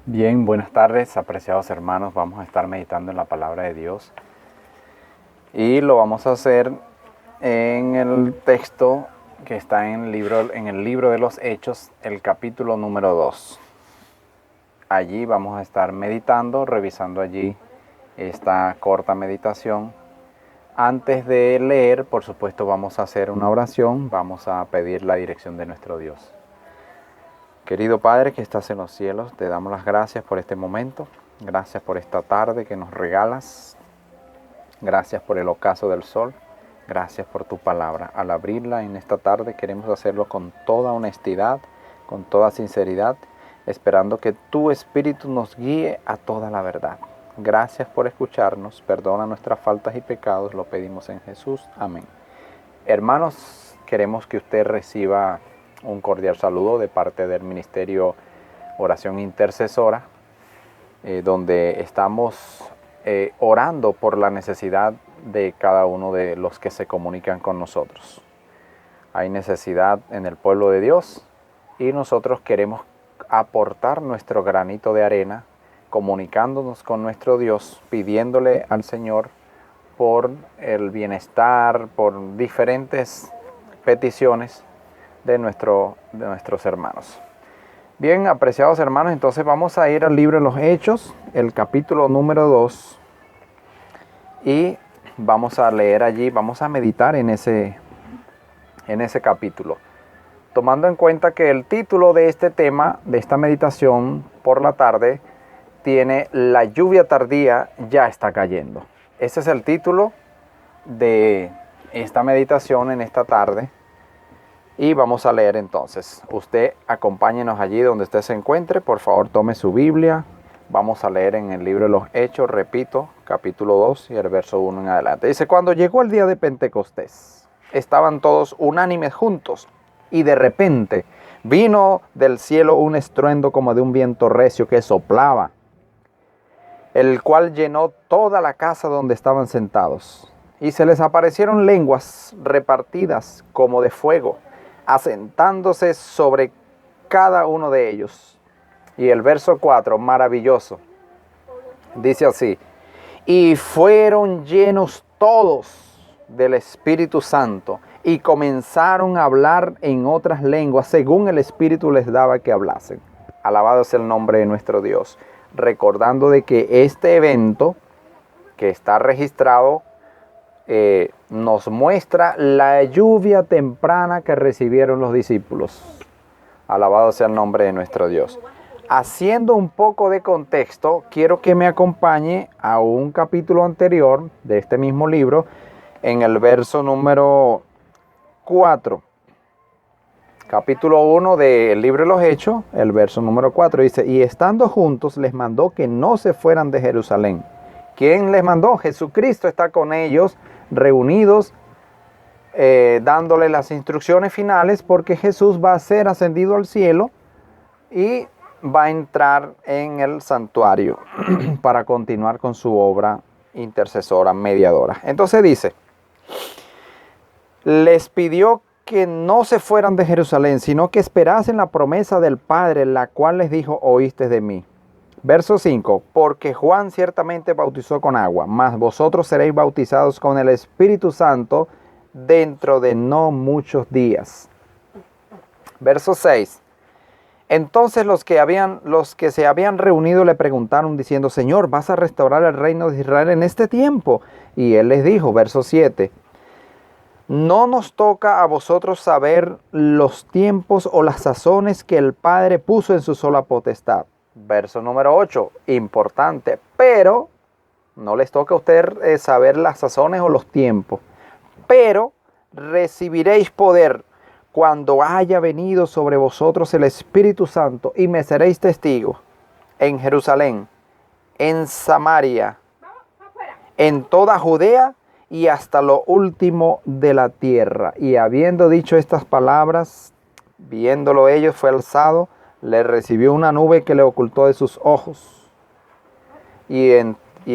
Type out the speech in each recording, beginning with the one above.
Bien, buenas tardes, apreciados hermanos. Vamos a estar meditando en la palabra de Dios y lo vamos a hacer en el texto que está en el libro de los Hechos, el capítulo número 2. Allí vamos a estar meditando, revisando allí esta corta meditación. Antes de leer, por supuesto, vamos a hacer una oración, vamos a pedir la dirección de nuestro Dios. Querido Padre que estás en los cielos, te damos las gracias por este momento, gracias por esta tarde que nos regalas, gracias por el ocaso del sol, gracias por tu palabra. Al abrirla en esta tarde queremos hacerlo con toda honestidad, con toda sinceridad, esperando que tu Espíritu nos guíe a toda la verdad. Gracias por escucharnos, perdona nuestras faltas y pecados, lo pedimos en Jesús. Amén. Hermanos, queremos que usted reciba un cordial saludo de parte del Ministerio Oración Intercesora, donde estamos orando por la necesidad de cada uno de los que se comunican con nosotros. Hay necesidad en el pueblo de Dios y nosotros queremos aportar nuestro granito de arena, comunicándonos con nuestro Dios, pidiéndole al Señor por el bienestar, por diferentes peticiones de nuestros hermanos. Bien, apreciados hermanos, entonces vamos a ir al libro de los Hechos, el capítulo número 2, y vamos a leer allí, vamos a meditar en ese capítulo, tomando en cuenta que el título de este tema, de esta meditación por la tarde, tiene La lluvia tardía ya está cayendo. Ese es el título de esta meditación en esta tarde. Y vamos a leer entonces. Usted acompáñenos allí donde usted se encuentre. Por favor, tome su Biblia. Vamos a leer en el libro de los Hechos, repito, capítulo 2 y el verso 1 en adelante. Dice, cuando llegó el día de Pentecostés, estaban todos unánimes juntos. Y de repente vino del cielo un estruendo como de un viento recio que soplaba, el cual llenó toda la casa donde estaban sentados. Y se les aparecieron lenguas repartidas como de fuego, asentándose sobre cada uno de ellos. Y el verso 4, maravilloso, dice así: y fueron llenos todos del Espíritu Santo y comenzaron a hablar en otras lenguas según el Espíritu les daba que hablasen. Alabado sea el nombre de nuestro Dios. Recordando de que este evento que está registrado nos muestra la lluvia temprana que recibieron los discípulos. Alabado sea el nombre de nuestro Dios. Haciendo un poco de contexto, quiero que me acompañe a un capítulo anterior de este mismo libro, en el verso número 4. Capítulo 1 del libro de los Hechos, el verso número 4, dice, y estando juntos les mandó que no se fueran de Jerusalén. ¿Quién les mandó? Jesucristo está con ellos, reunidos, dándole las instrucciones finales, porque Jesús va a ser ascendido al cielo y va a entrar en el santuario para continuar con su obra intercesora, mediadora. Entonces dice, les pidió que no se fueran de Jerusalén, sino que esperasen la promesa del Padre, la cual les dijo, oíste de mí. Verso 5, porque Juan ciertamente bautizó con agua, mas vosotros seréis bautizados con el Espíritu Santo dentro de no muchos días. Verso 6, entonces los que se habían reunido le preguntaron diciendo, Señor, ¿vas a restaurar el reino de Israel en este tiempo? Y él les dijo, verso 7, no nos toca a vosotros saber los tiempos o las sazones que el Padre puso en su sola potestad. Verso número 8, importante, pero no les toca a ustedes saber las sazones o los tiempos, pero recibiréis poder cuando haya venido sobre vosotros el Espíritu Santo y me seréis testigos en Jerusalén, en Samaria, en toda Judea y hasta lo último de la tierra. Y habiendo dicho estas palabras, viéndolo ellos, fue alzado, le recibió una nube que le ocultó de sus ojos. Y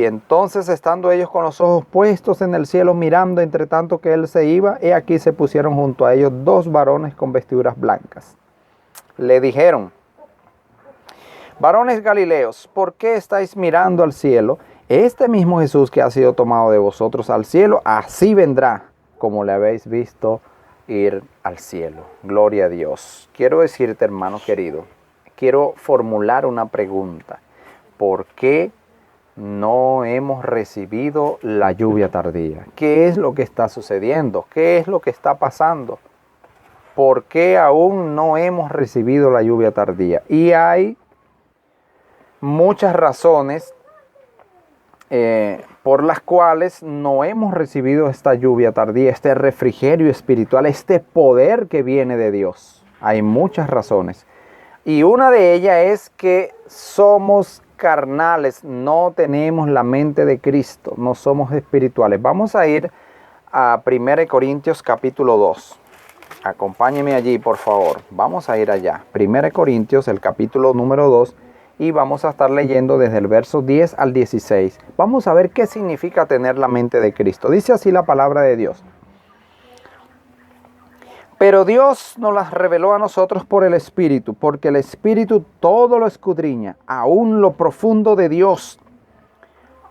entonces, estando ellos con los ojos puestos en el cielo, mirando entre tanto que él se iba, he aquí se pusieron junto a ellos 2 varones con vestiduras blancas. Le dijeron, Varones Galileos, ¿por qué estáis mirando al cielo? Este mismo Jesús que ha sido tomado de vosotros al cielo, así vendrá, como le habéis visto ir al cielo. Gloria a Dios. Quiero decirte, hermano querido, quiero formular una pregunta. ¿Por qué no hemos recibido la lluvia tardía? ¿Qué es lo que está sucediendo? ¿Qué es lo que está pasando? ¿Por qué aún no hemos recibido la lluvia tardía? Y hay muchas razones por las cuales no hemos recibido esta lluvia tardía, este refrigerio espiritual, este poder que viene de Dios. Hay muchas razones. Y una de ellas es que somos carnales, no tenemos la mente de Cristo, no somos espirituales. Vamos a ir a 1 Corintios capítulo 2. Acompáñeme allí, por favor. Vamos a ir allá. 1 Corintios, el capítulo número 2. Y vamos a estar leyendo desde el verso 10 al 16. Vamos a ver qué significa tener la mente de Cristo. Dice así la palabra de Dios. Pero Dios nos las reveló a nosotros por el Espíritu, porque el Espíritu todo lo escudriña, aún lo profundo de Dios.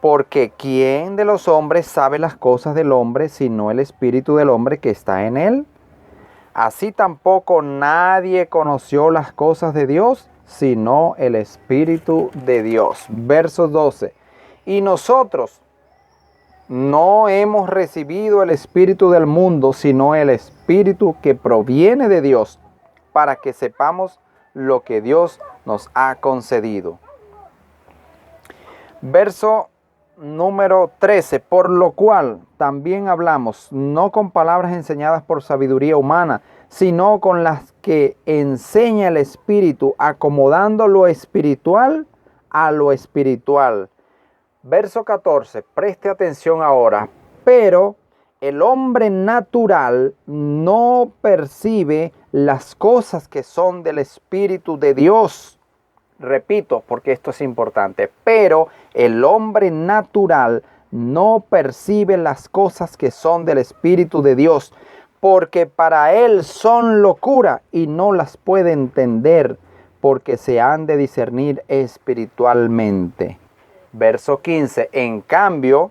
Porque ¿quién de los hombres sabe las cosas del hombre, sino el Espíritu del hombre que está en él? Así tampoco nadie conoció las cosas de Dios, sino el Espíritu de Dios. Verso 12. Y nosotros no hemos recibido el Espíritu del mundo, sino el Espíritu que proviene de Dios, para que sepamos lo que Dios nos ha concedido. Verso número 13. Por lo cual también hablamos, no con palabras enseñadas por sabiduría humana, sino con las que enseña el Espíritu, acomodando lo espiritual a lo espiritual. Verso 14, preste atención ahora. Pero el hombre natural no percibe las cosas que son del Espíritu de Dios. Repito, porque esto es importante. Pero el hombre natural no percibe las cosas que son del Espíritu de Dios, porque para él son locura y no las puede entender, porque se han de discernir espiritualmente. Verso 15. En cambio,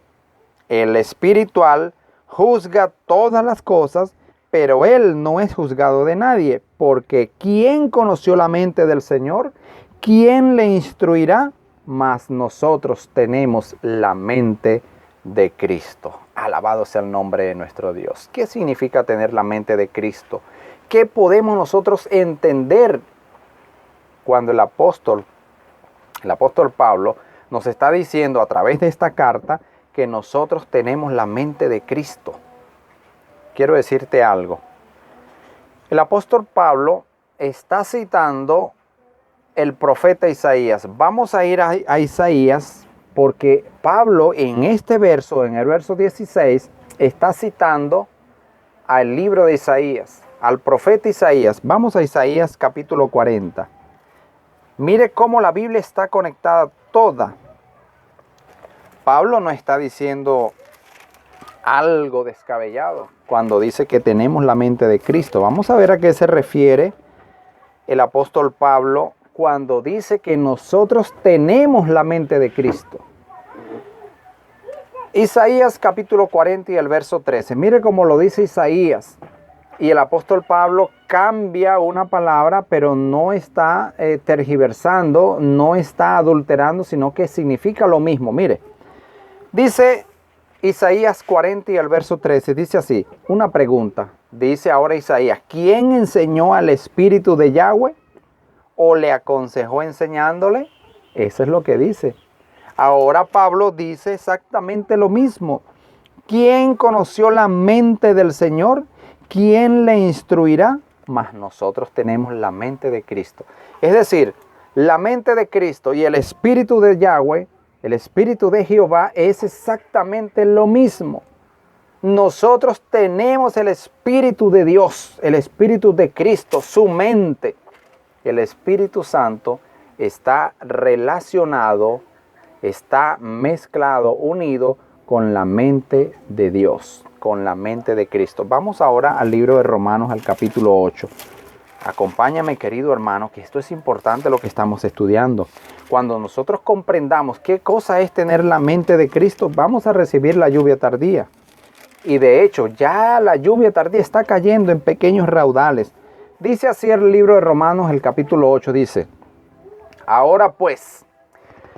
el espiritual juzga todas las cosas, pero él no es juzgado de nadie, porque ¿quién conoció la mente del Señor? ¿Quién le instruirá? Mas nosotros tenemos la mente de Cristo. Alabado sea el nombre de nuestro Dios. ¿Qué significa tener la mente de Cristo? ¿Qué podemos nosotros entender cuando el apóstol Pablo nos está diciendo a través de esta carta que nosotros tenemos la mente de Cristo? Quiero decirte algo. El apóstol Pablo está citando el profeta Isaías. Vamos a ir a Isaías, porque Pablo en este verso, en el verso 16, está citando al libro de Isaías, al profeta Isaías. Vamos a Isaías capítulo 40. Mire cómo la Biblia está conectada toda. Pablo no está diciendo algo descabellado cuando dice que tenemos la mente de Cristo. Vamos a ver a qué se refiere el apóstol Pablo cuando dice que nosotros tenemos la mente de Cristo. Isaías capítulo 40 y el verso 13. Mire cómo lo dice Isaías. Y el apóstol Pablo cambia una palabra, pero no está tergiversando, no está adulterando, sino que significa lo mismo. Mire, dice Isaías 40 y el verso 13, dice así, una pregunta. Dice ahora Isaías, ¿quién enseñó al Espíritu de Yahweh? ¿O le aconsejó enseñándole? Eso es lo que dice. Ahora Pablo dice exactamente lo mismo. ¿Quién conoció la mente del Señor? ¿Quién le instruirá? Mas nosotros tenemos la mente de Cristo. Es decir, la mente de Cristo y el Espíritu de Yahweh, el Espíritu de Jehová, es exactamente lo mismo. Nosotros tenemos el Espíritu de Dios, el Espíritu de Cristo, su mente. El Espíritu Santo está relacionado, está mezclado, unido con la mente de Dios, con la mente de Cristo. Vamos ahora al libro de Romanos, al capítulo 8. Acompáñame, querido hermano, que esto es importante lo que estamos estudiando. Cuando nosotros comprendamos qué cosa es tener la mente de Cristo, vamos a recibir la lluvia tardía. Y de hecho, ya la lluvia tardía está cayendo en pequeños raudales. Dice así el libro de Romanos, el capítulo 8, dice: ahora pues,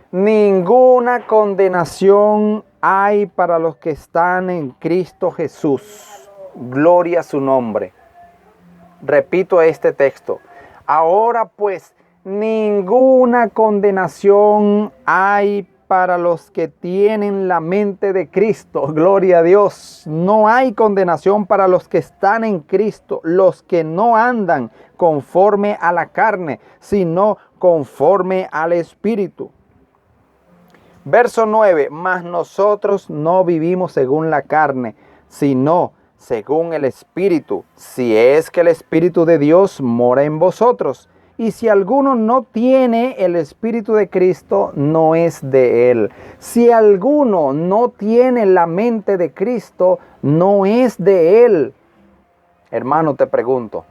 ninguna condenación hay para los que están en Cristo Jesús. Gloria a su nombre. Repito este texto. Ahora pues, ninguna condenación hay para los que tienen la mente de Cristo. Gloria a Dios. No hay condenación para los que están en Cristo, los que no andan conforme a la carne, sino conforme al Espíritu. Verso 9. Mas nosotros no vivimos según la carne, sino según el Espíritu, si es que el Espíritu de Dios mora en vosotros. Y si alguno no tiene el Espíritu de Cristo, no es de él. Si alguno no tiene la mente de Cristo, no es de él. Hermano, te pregunto,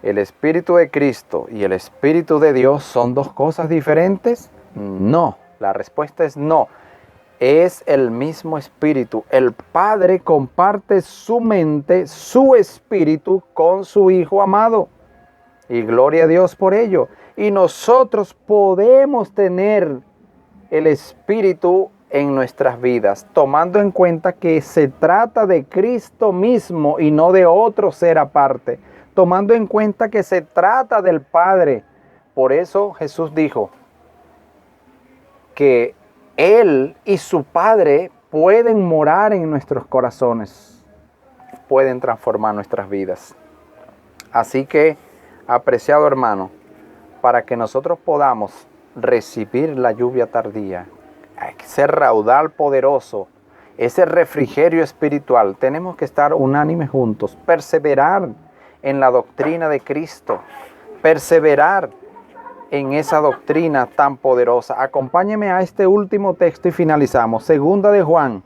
¿el Espíritu de Cristo y el Espíritu de Dios son dos cosas diferentes? No, la respuesta es no. Es el mismo Espíritu. El Padre comparte su mente, su Espíritu con su Hijo amado. Y gloria a Dios por ello. Y nosotros podemos tener el Espíritu en nuestras vidas, tomando en cuenta que se trata de Cristo mismo y no de otro ser aparte. Tomando en cuenta que se trata del Padre. Por eso Jesús dijo que Él y su Padre pueden morar en nuestros corazones. Pueden transformar nuestras vidas. Así que, apreciado hermano, para que nosotros podamos recibir la lluvia tardía, ese raudal poderoso, ese refrigerio espiritual, tenemos que estar unánimes juntos, perseverar en la doctrina de Cristo, perseverar en esa doctrina tan poderosa. Acompáñeme a este último texto y finalizamos. Segunda de Juan.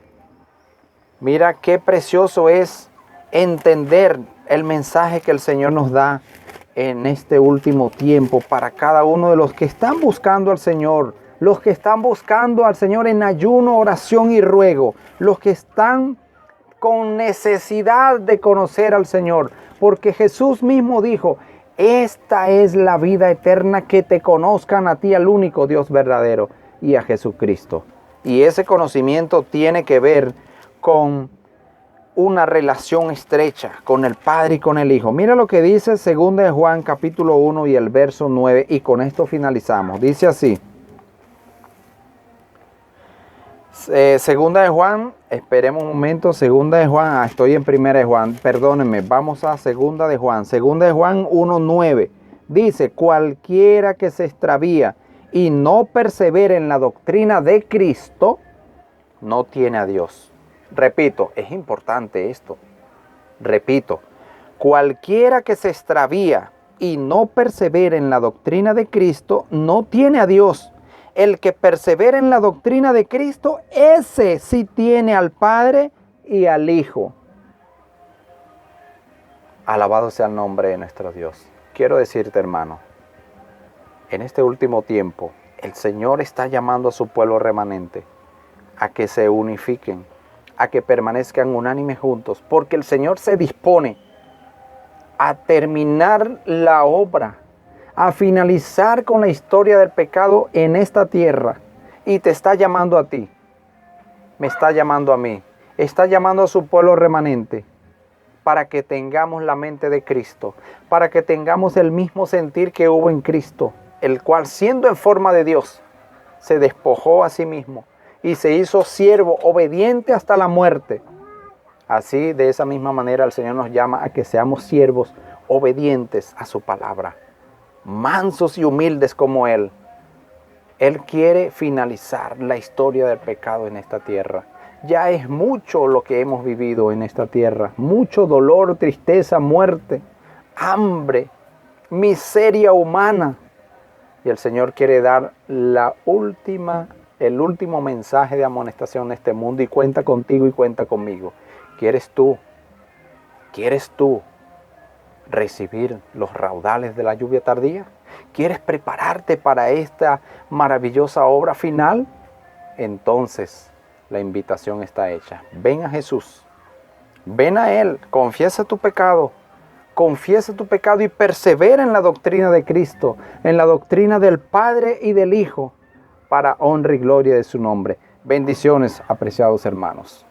Mira qué precioso es entender el mensaje que el Señor nos da en este último tiempo para cada uno de los que están buscando al Señor, los que están buscando al Señor en ayuno, oración y ruego, los que están con necesidad de conocer al Señor, porque Jesús mismo dijo: esta es la vida eterna, que te conozcan a ti, al único Dios verdadero, y a Jesucristo. Y ese conocimiento tiene que ver con una relación estrecha con el Padre y con el Hijo. Mira lo que dice 2 de Juan capítulo 1 y el verso 9, y con esto finalizamos. Dice así. Segunda de Juan, esperemos un momento. Segunda de Juan, estoy en Primera de Juan, perdónenme, vamos a Segunda de Juan. Segunda de Juan 1:9 dice: cualquiera que se extravía y no persevera en la doctrina de Cristo, no tiene a Dios. Repito, es importante esto. Repito, cualquiera que se extravía y no persevera en la doctrina de Cristo, no tiene a Dios. El que persevera en la doctrina de Cristo, ese sí tiene al Padre y al Hijo. Alabado sea el nombre de nuestro Dios. Quiero decirte, hermano, en este último tiempo, el Señor está llamando a su pueblo remanente a que se unifiquen, a que permanezcan unánimes juntos, porque el Señor se dispone a terminar la obra, a finalizar con la historia del pecado en esta tierra, y te está llamando a ti, me está llamando a mí, está llamando a su pueblo remanente, para que tengamos la mente de Cristo, para que tengamos el mismo sentir que hubo en Cristo, el cual, siendo en forma de Dios, se despojó a sí mismo y se hizo siervo, obediente hasta la muerte. Así, de esa misma manera, el Señor nos llama a que seamos siervos obedientes a su palabra, mansos y humildes como Él. Él quiere finalizar la historia del pecado en esta tierra. Ya es mucho lo que hemos vivido en esta tierra. Mucho dolor, tristeza, muerte, hambre, miseria humana. Y el Señor quiere dar el último mensaje de amonestación a este mundo, y cuenta contigo y cuenta conmigo. ¿Quieres tú recibir los raudales de la lluvia tardía? ¿Quieres prepararte para esta maravillosa obra final? Entonces la invitación está hecha. Ven a Jesús. Ven a Él. Confiesa tu pecado y persevera en la doctrina de Cristo, en la doctrina del Padre y del Hijo, para honra y gloria de su nombre. Bendiciones, apreciados hermanos.